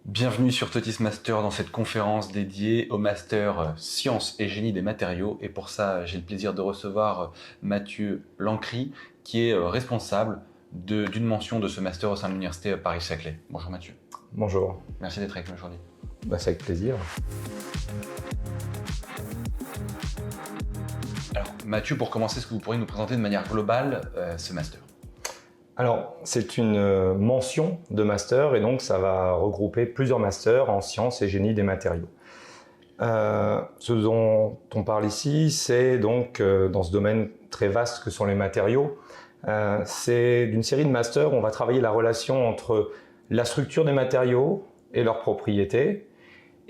Bienvenue sur Totis Master dans cette conférence dédiée au Master Sciences et Génie des Matériaux. Et pour ça, j'ai le plaisir de recevoir Mathieu Lancry, qui est responsable d'une mention de ce Master au sein de l'Université Paris-Saclay. Bonjour Mathieu. Bonjour. Merci d'être avec nous aujourd'hui. C'est avec plaisir. Alors Mathieu, pour commencer, est-ce que vous pourriez nous présenter de manière globale ce Master ? Alors, c'est une mention de master et donc ça va regrouper plusieurs masters en sciences et génie des matériaux. Ce dont on parle ici, c'est donc dans ce domaine très vaste que sont les matériaux, c'est d'une série de masters où on va travailler la relation entre la structure des matériaux et leurs propriétés.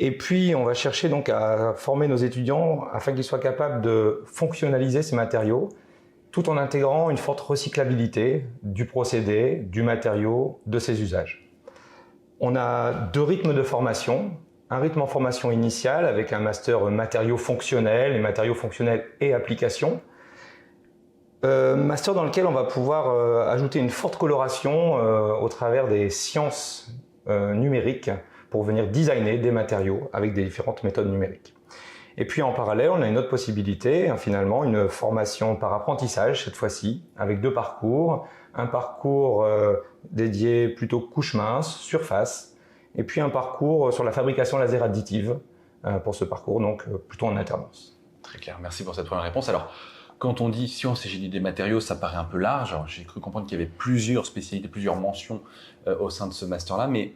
Et puis, on va chercher donc à former nos étudiants afin qu'ils soient capables de fonctionnaliser ces matériaux tout en intégrant une forte recyclabilité du procédé, du matériau, de ses usages. On a deux rythmes de formation. Un rythme en formation initiale avec un master matériaux fonctionnels et applications. Master dans lequel on va pouvoir ajouter une forte coloration au travers des sciences numériques pour venir designer des matériaux avec des différentes méthodes numériques. Et puis en parallèle, on a une autre possibilité, finalement, une formation par apprentissage cette fois-ci, avec deux parcours. Un parcours dédié plutôt couche mince, surface, et puis un parcours sur la fabrication laser additive pour ce parcours, donc plutôt en alternance. Très clair, merci pour cette première réponse. Alors, quand on dit sciences et génie des matériaux, ça paraît un peu large. J'ai cru comprendre qu'il y avait plusieurs spécialités, plusieurs mentions au sein de ce master-là, mais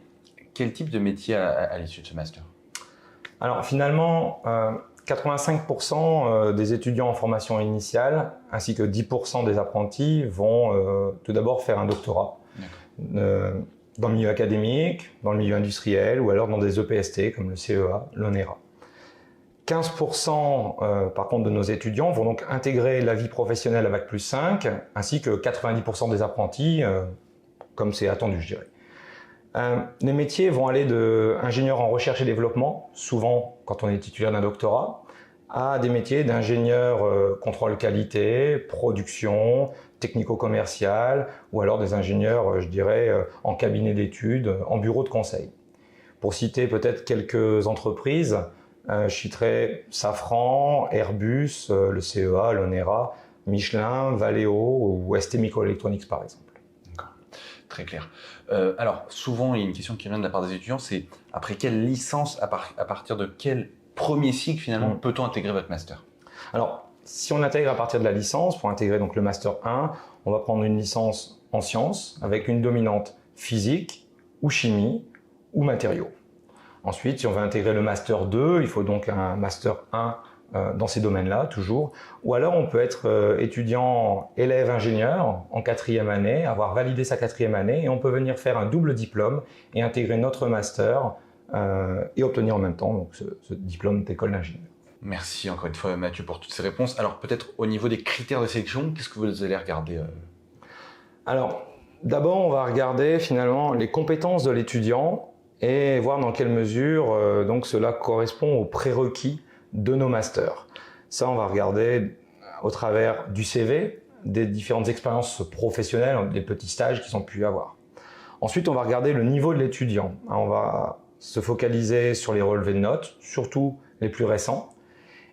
quel type de métier à l'issue de ce master ? Alors finalement, 85% des étudiants en formation initiale ainsi que 10% des apprentis vont tout d'abord faire un doctorat dans le milieu académique, dans le milieu industriel ou alors dans des EPST comme le CEA, l'ONERA. 15% par contre de nos étudiants vont donc intégrer la vie professionnelle à Bac+5 ainsi que 90% des apprentis comme c'est attendu, je dirais. Les métiers vont aller de ingénieur en recherche et développement, souvent quand on est titulaire d'un doctorat, à des métiers d'ingénieur contrôle qualité, production, technico-commercial, ou alors des ingénieurs, je dirais, en cabinet d'études, en bureau de conseil. Pour citer peut-être quelques entreprises, je citerai Safran, Airbus, le CEA, l'ONERA, Michelin, Valeo ou ST Microelectronics par exemple. Très clair. Alors, souvent, il y a une question qui vient de la part des étudiants, c'est après quelle licence, à partir de quel premier cycle, finalement, peut-on intégrer votre master ? Alors, si on intègre à partir de la licence, pour intégrer donc le master 1, on va prendre une licence en sciences avec une dominante physique ou chimie ou matériaux. Ensuite, si on veut intégrer le master 2, il faut donc un master 1 dans ces domaines-là, toujours. Ou alors, on peut être étudiant élève ingénieur en 4e année, avoir validé sa 4e année, et on peut venir faire un double diplôme et intégrer notre master et obtenir en même temps donc, ce diplôme d'école d'ingénieur. Merci encore une fois Mathieu pour toutes ces réponses. Alors peut-être au niveau des critères de sélection, qu'est-ce que vous allez regarder Alors, d'abord, on va regarder finalement les compétences de l'étudiant et voir dans quelle mesure donc cela correspond aux prérequis de nos masters. Ça, on va regarder au travers du CV, des différentes expériences professionnelles, des petits stages qu'ils ont pu avoir. Ensuite, on va regarder le niveau de l'étudiant. On va se focaliser sur les relevés de notes, surtout les plus récents.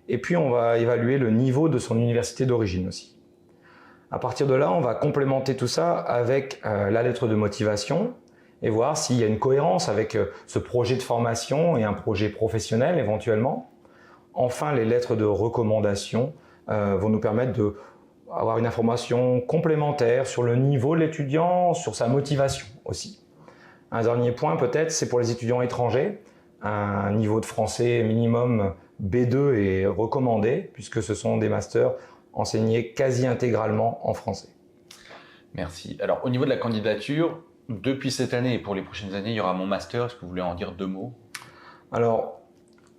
Et puis, on va évaluer le niveau de son université d'origine aussi. À partir de là, on va complémenter tout ça avec la lettre de motivation et voir s'il y a une cohérence avec ce projet de formation et un projet professionnel éventuellement. Enfin, les lettres de recommandation vont nous permettre d'avoir une information complémentaire sur le niveau de l'étudiant, sur sa motivation aussi. Un dernier point peut-être, c'est pour les étudiants étrangers. Un niveau de français minimum B2 est recommandé puisque ce sont des masters enseignés quasi intégralement en français. Merci. Alors au niveau de la candidature, depuis cette année et pour les prochaines années, il y aura mon master. Est-ce que vous voulez en dire deux mots ? Alors,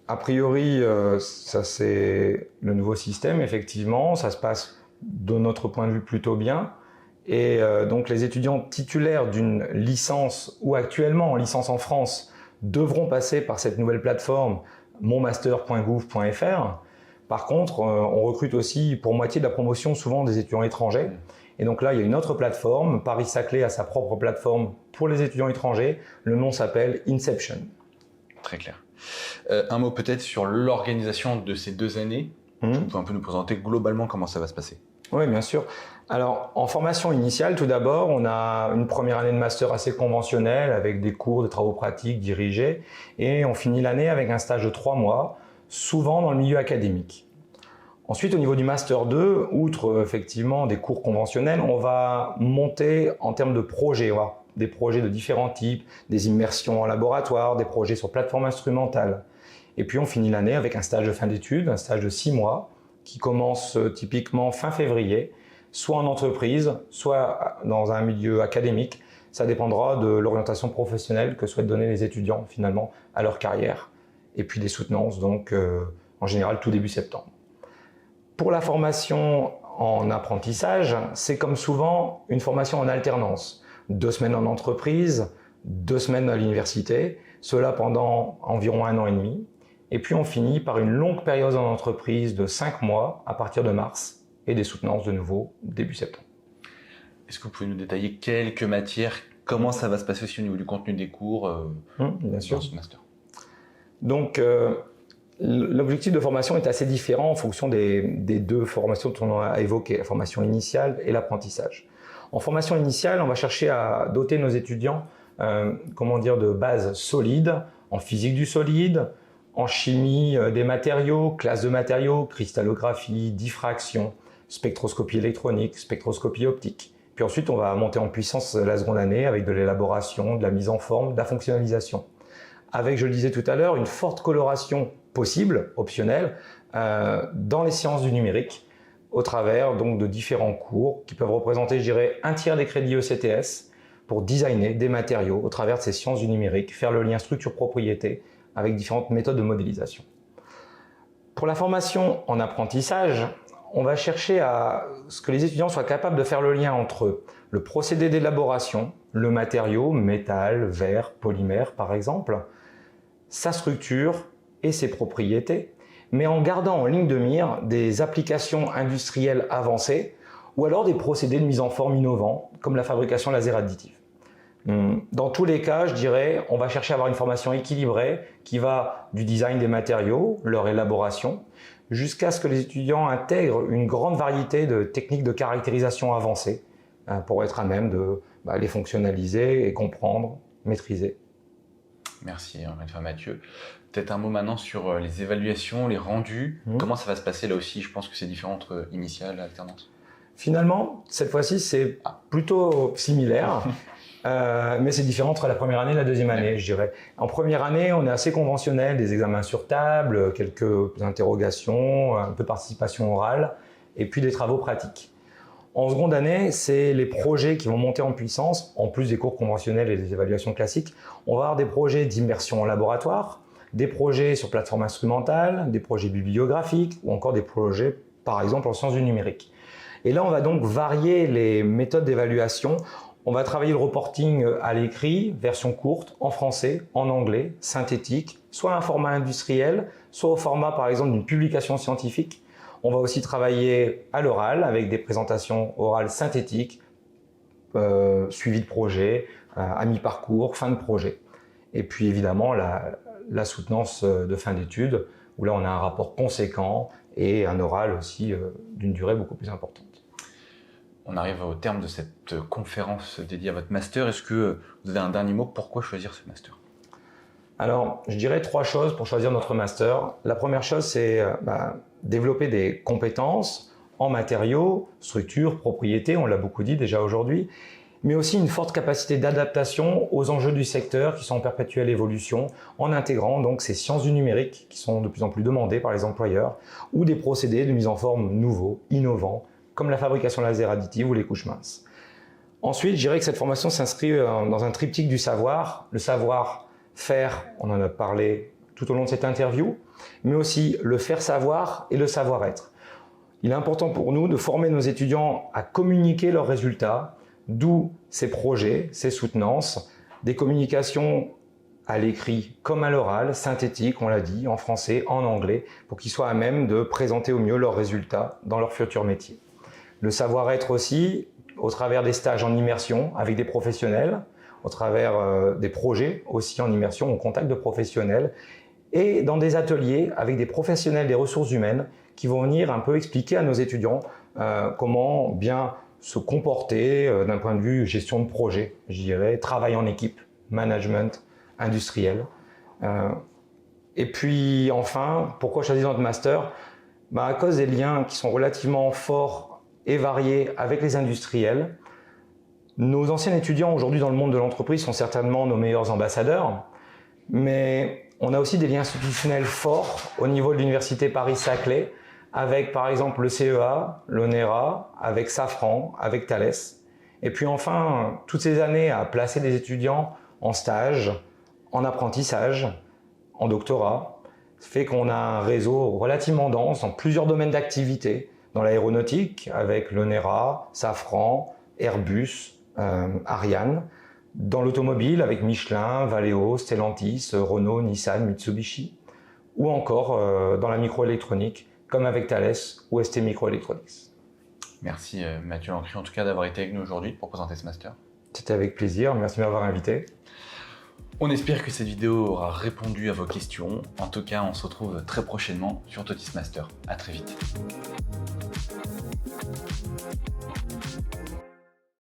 a priori, ça c'est le nouveau système, effectivement, ça se passe de notre point de vue plutôt bien. Et donc les étudiants titulaires d'une licence ou actuellement en licence en France devront passer par cette nouvelle plateforme monmaster.gouv.fr. Par contre, on recrute aussi pour moitié de la promotion souvent des étudiants étrangers. Et donc là, il y a une autre plateforme. Paris-Saclay a sa propre plateforme pour les étudiants étrangers. Le nom s'appelle Inception. Très clair. Un mot peut-être sur l'organisation de ces 2 années. Tu peux un peu nous présenter globalement comment ça va se passer? Oui, bien sûr. Alors, en formation initiale, tout d'abord, on a une première année de master assez conventionnelle avec des cours, des travaux pratiques dirigés, et on finit l'année avec un stage de 3 mois, souvent dans le milieu académique. Ensuite, au niveau du master 2, outre effectivement des cours conventionnels, on va monter en termes de projets, des projets de différents types, des immersions en laboratoire, des projets sur plateforme instrumentale. Et puis on finit l'année avec un stage de fin d'études, un stage de 6 mois, qui commence typiquement fin février, soit en entreprise, soit dans un milieu académique. Ça dépendra de l'orientation professionnelle que souhaitent donner les étudiants finalement à leur carrière. Et puis des soutenances, donc en général tout début septembre. Pour la formation en apprentissage, c'est comme souvent une formation en alternance. 2 semaines en entreprise, 2 semaines à l'université, cela pendant environ 1 an et demi. Et puis on finit par une longue période en entreprise de 5 mois à partir de mars et des soutenances de nouveau début septembre. Est-ce que vous pouvez nous détailler quelques matières? Comment ça va se passer aussi au niveau du contenu des cours bien sûr. dans ce master? Donc l'objectif de formation est assez différent en fonction des 2 formations qu'on a évoquées, la formation initiale et l'apprentissage. En formation initiale, on va chercher à doter nos étudiants de bases solides en physique du solide, en chimie des matériaux, classe de matériaux, cristallographie, diffraction, spectroscopie électronique, spectroscopie optique. Puis ensuite, on va monter en puissance la seconde année avec de l'élaboration, de la mise en forme, de la fonctionnalisation. Avec, je le disais tout à l'heure, une forte coloration possible, optionnelle, dans les sciences du numérique, au travers donc de différents cours qui peuvent représenter, je dirais, 1/3 des crédits ECTS pour designer des matériaux au travers de ces sciences du numérique, faire le lien structure-propriété avec différentes méthodes de modélisation. Pour la formation en apprentissage, on va chercher à ce que les étudiants soient capables de faire le lien entre le procédé d'élaboration, le matériau, métal, verre, polymère par exemple, sa structure et ses propriétés, mais en gardant en ligne de mire des applications industrielles avancées ou alors des procédés de mise en forme innovants comme la fabrication laser additive. Dans tous les cas, je dirais, on va chercher à avoir une formation équilibrée qui va du design des matériaux, leur élaboration, jusqu'à ce que les étudiants intègrent une grande variété de techniques de caractérisation avancées pour être à même de les fonctionnaliser et comprendre, maîtriser. Merci, Mathieu. Peut-être un mot maintenant sur les évaluations, les rendus. Comment ça va se passer là aussi? Je pense que c'est différent entre initiale et alternance. Finalement, cette fois-ci, c'est plutôt similaire. Mais c'est différent entre la première année et la deuxième année, je dirais. En première année, on est assez conventionnel, des examens sur table, quelques interrogations, un peu de participation orale, et puis des travaux pratiques. En seconde année, c'est les projets qui vont monter en puissance, en plus des cours conventionnels et des évaluations classiques. On va avoir des projets d'immersion en laboratoire, des projets sur plateforme instrumentale, des projets bibliographiques, ou encore des projets, par exemple, en sciences du numérique. Et là, on va donc varier les méthodes d'évaluation. On va travailler le reporting à l'écrit, version courte, en français, en anglais, synthétique, soit un format industriel, soit au format par exemple d'une publication scientifique. On va aussi travailler à l'oral avec des présentations orales synthétiques, suivi de projet, à mi-parcours, fin de projet. Et puis évidemment la soutenance de fin d'études, où là on a un rapport conséquent et un oral aussi d'une durée beaucoup plus importante. On arrive au terme de cette conférence dédiée à votre master. Est-ce que vous avez un dernier mot? Pourquoi choisir ce master? Alors, je dirais 3 choses pour choisir notre master. La première chose, c'est développer des compétences en matériaux, structures, propriétés, on l'a beaucoup dit déjà aujourd'hui, mais aussi une forte capacité d'adaptation aux enjeux du secteur qui sont en perpétuelle évolution, en intégrant donc ces sciences du numérique qui sont de plus en plus demandées par les employeurs, ou des procédés de mise en forme nouveaux, innovants, comme la fabrication laser additive ou les couches minces. Ensuite, je dirais que cette formation s'inscrit dans un triptyque du savoir, le savoir-faire, on en a parlé tout au long de cette interview, mais aussi le faire savoir et le savoir-être. Il est important pour nous de former nos étudiants à communiquer leurs résultats, d'où ces projets, ces soutenances, des communications à l'écrit comme à l'oral, synthétiques, on l'a dit, en français, en anglais, pour qu'ils soient à même de présenter au mieux leurs résultats dans leur futur métier. Le savoir-être aussi, au travers des stages en immersion avec des professionnels, au travers des projets, aussi en immersion, au contact de professionnels, et dans des ateliers avec des professionnels des ressources humaines qui vont venir un peu expliquer à nos étudiants comment bien se comporter d'un point de vue gestion de projet, je dirais, travail en équipe, management industriel. Et puis enfin, pourquoi choisir notre master? À cause des liens qui sont relativement forts et variés avec les industriels. Nos anciens étudiants aujourd'hui dans le monde de l'entreprise sont certainement nos meilleurs ambassadeurs, mais on a aussi des liens institutionnels forts au niveau de l'université Paris-Saclay, avec par exemple le CEA, l'ONERA, avec Safran, avec Thales. Et puis enfin, toutes ces années à placer des étudiants en stage, en apprentissage, en doctorat, fait qu'on a un réseau relativement dense dans plusieurs domaines d'activité, dans l'aéronautique avec l'ONERA, Safran, Airbus, Ariane, dans l'automobile avec Michelin, Valeo, Stellantis, Renault, Nissan, Mitsubishi, ou encore dans la microélectronique comme avec Thales ou ST Microelectronics. Merci Mathieu Lancry en tout cas d'avoir été avec nous aujourd'hui pour présenter ce master. C'était avec plaisir, merci de m'avoir invité. On espère que cette vidéo aura répondu à vos questions. En tout cas, on se retrouve très prochainement sur Totis Master. À très vite.